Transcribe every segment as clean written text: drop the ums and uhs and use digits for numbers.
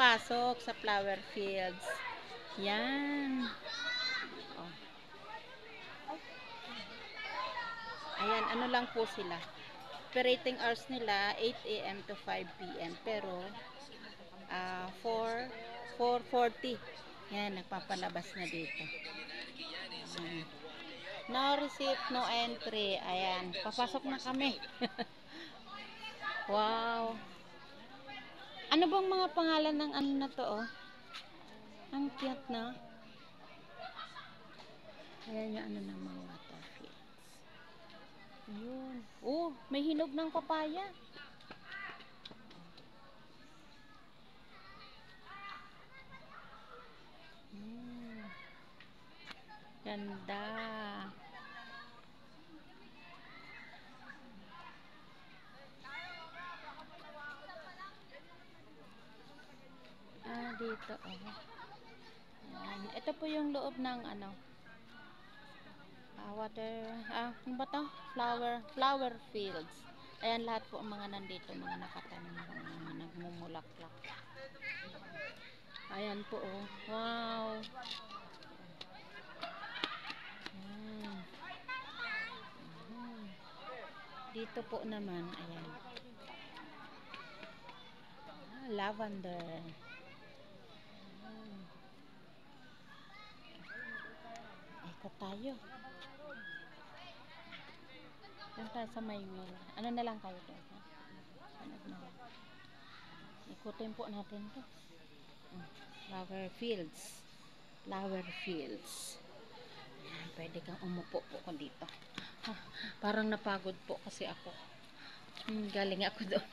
papasok sa flower fields. Yan. Oh. Ayan, ano lang po sila. Operating hours nila 8 a.m. to 5 p.m. Pero 4:40. Yan, nagpapalabas na dito. Ayan. No receipt, no entry. Ayan, papasok na kami. Wow. Ano bang mga pangalan ng ano na to, oh? Ang cute na. Ayan yung ano ng mga water fields. Ayun. Oh, may hinog ng papaya. Ganda. Dito, oh. Ayan. Ito po yung loob ng ano, ano ba to? Flower fields. Ayan, lahat po ang mga nandito, mga nakatanim, mga nagmumulaklak. Ayan po, oh. Wow. Ayan. Dito po naman, ayan. Lavender. Ikot tayo. Punta sa may mill. Ano na lang kayo to? Ikutin po natin to. Flower fields. Flower fields. Pwede kang umupo po ko dito. Parang napagod po kasi ako. Galing ako doon.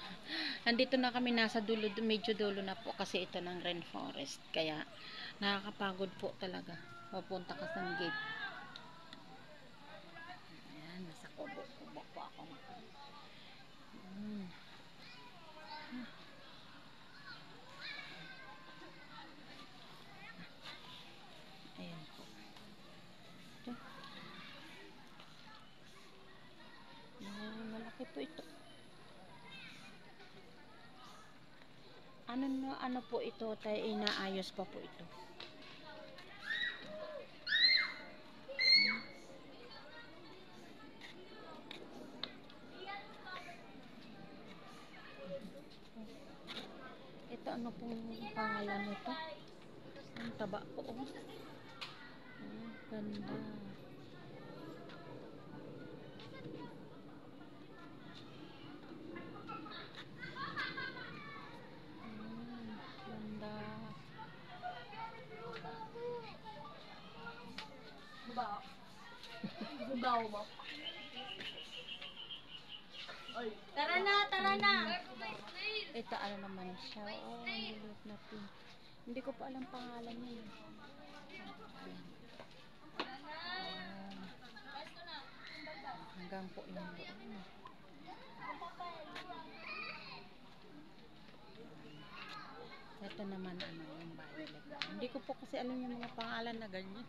Nandito na kami, nasa dulo, medyo dulo na po kasi ito ng rainforest. Kaya nakakapagod po talaga. Papunta ka sa gate. Ayan, nasa kubo-kubo po ako. Ayan po. Ito. Malaki po ito. Ano po ito? Tayo inaayos pa po ito. Ito, ano pong pangalan nito? Ang taba po, oh. Ganda. Ganda. Bugaw mo. Tara na, tara na. Ito, ano naman siya? Oh, nilut na pink. Hindi ko pa alam pangalan niya. Hanggang po yung doon. Ito naman, ano, yung violet. Hindi ko po kasi alam yung mga pangalan na ganyan.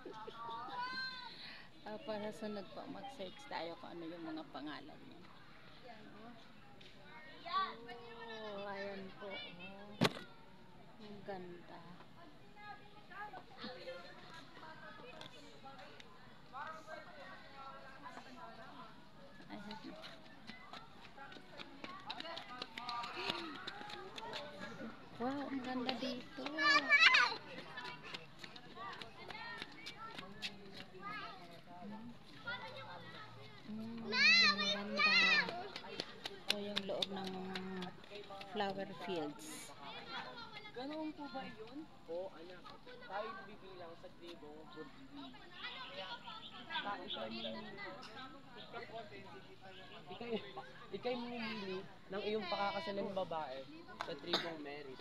Para sunod po, mag-search tayo kung ano yung mga pangalan niya. Oh, ayan po. Oh. Ang ganda. Ayan. Wow, ang ganda dito. Ganda. Ito yung loob ng flower fields. Ganoon po ba yun? Po, anak. Tayo bibilang sa tribong Burdibi. Ikay mamimili ng iyong pakakasalang babae sa tribong merit.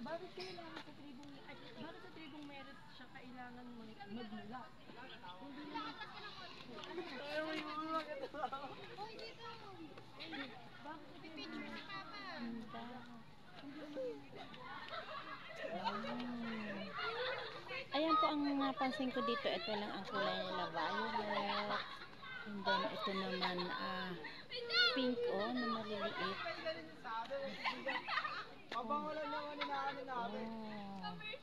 Bakit kailangan sa tribong bakit sa tribong merit siya kailangan magmula? Hindi naman. Ayaw mo yung ulo ka ito. Bakit pipicture ni Papa? Ayan po ang napansin ko dito. Ito lang ang kulay nila, violet. And then ito naman pink, oh, na maliliit. Abang wala naman inaano namin. Oh. Ay,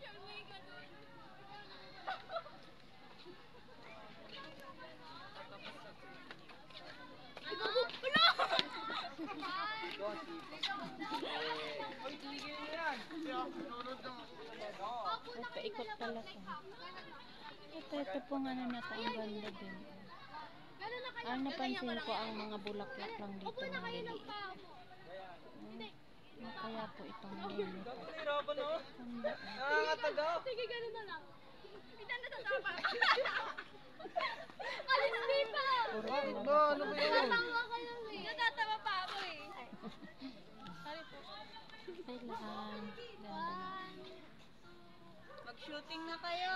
tigil mo yan. Ay, paikot pala to. Ito pong ano na to, ang ganda din. Ang napansin ko, ang mga bulaklak lang dito na liliit. Kaya po itong nililiit. Hirapan no? Ganda. Nakakataga. Sige, gano'n na lang. Hindi na tatama. Alis dito! Bakit ba? Ano ba yun? Natatawa ka lang eh. Natatawa pa ako eh. Sorry po. Kailangan. Ganda. Mag-shooting na kayo.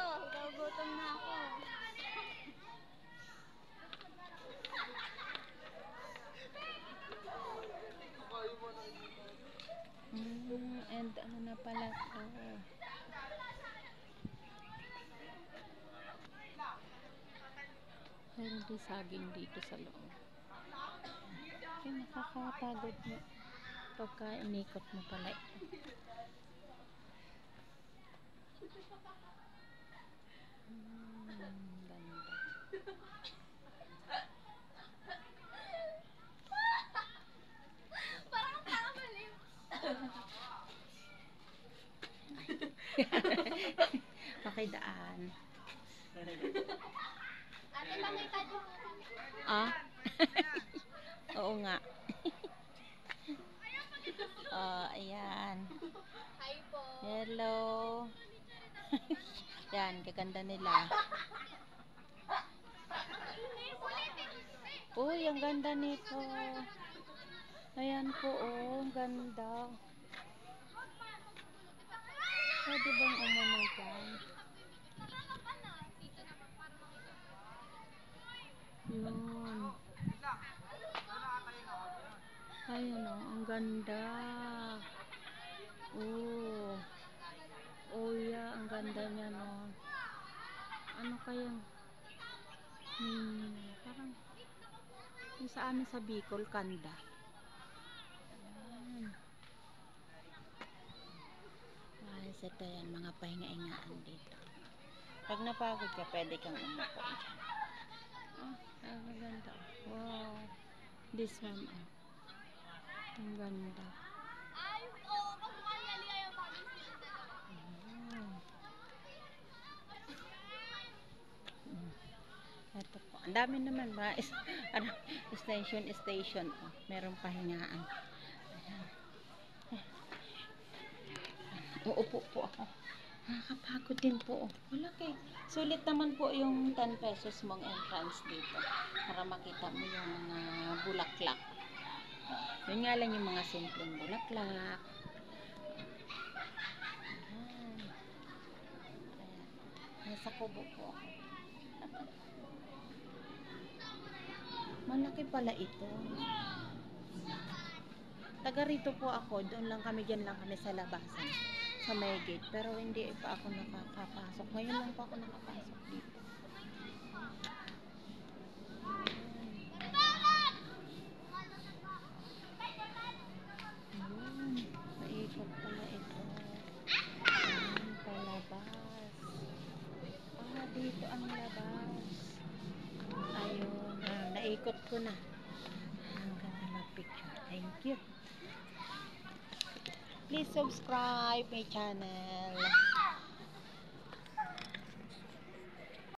Gutom na ako. And ano na pala to. Mayroon din saging dito sa loob. Kaya nakakapagod mo pagka inikot mo pala ito. Ganda. Parang nakamalim. Pakidaan. Ate, makita niyo. Ah? Oo nga. Ayan. Hi po. Hello. Yan, gaganda nila. Uy, ang ganda nito. Ayan po, oh, ang ganda. Pwede bang umano dyan? Yun. Ayun, oh, ang ganda. Oh. Oh, yeah, ang ganda niya, no. Ano kayang parang yung sa amin sa Bicol, kanda. Ayan. Ayos ito yan, mga pahinga-ingaan dito. Pag napagod ka, pwede kang umupo dyan. Ang ganda. Wow. This one, oh. Ang ganda. Ay, oo. Pagmukha niya, Lia, yung bagay Ito po. Ang dami naman ba? Station. Oh. Merong pahingaan. Ayan. Uupo po ako. Nakakapagod din po. Wala kay. Sulit naman po yung 10 pesos mong entrance dito. Para makita mo yung mga bulaklak. Yun nga lang yung mga simpleng bulaklak. Ayan. Nasa kubo po ako. Malaki pala ito. Taga rito po ako. Doon lang kami, dyan lang kami sa labasan. Sa may gate. Pero hindi pa ako nakakapasok. Ngayon lang pa ako nakapasok dito. Ayun. Maikot pala ito. Ayun, palabas. Dito ang labas. Ayun. Naikot ko na. Ang ganda na picture. Thank you. Please subscribe my channel.